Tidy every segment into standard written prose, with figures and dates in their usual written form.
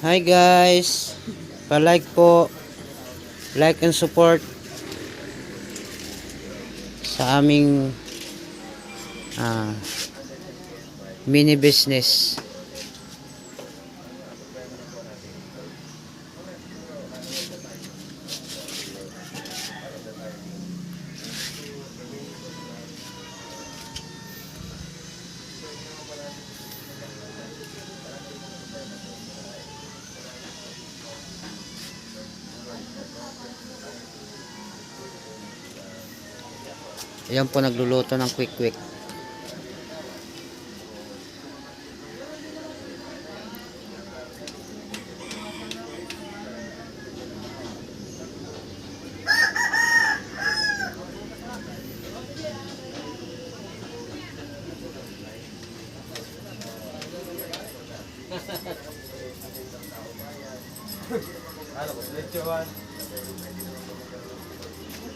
Hi guys, pa-like po, like and support sa aming ah, mini business. Ayan po, nagluluto ng quick quick. Ano ba? Lechohan.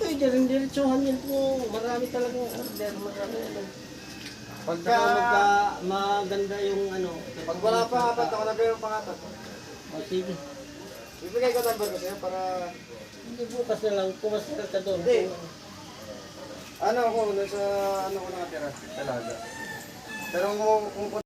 Ito, diretsuhan yan po. Marami talagang order. Marami ano. Pagka Maganda yung ano. pag wala pa apat, ako na ba yung pangapat? O sige. Bibigay ko number ko sa'yo para Hindi bukas na lang. Pumasira ka doon. Hindi. Ano ako, nasa ano ko nakatira, talaga. Pero kung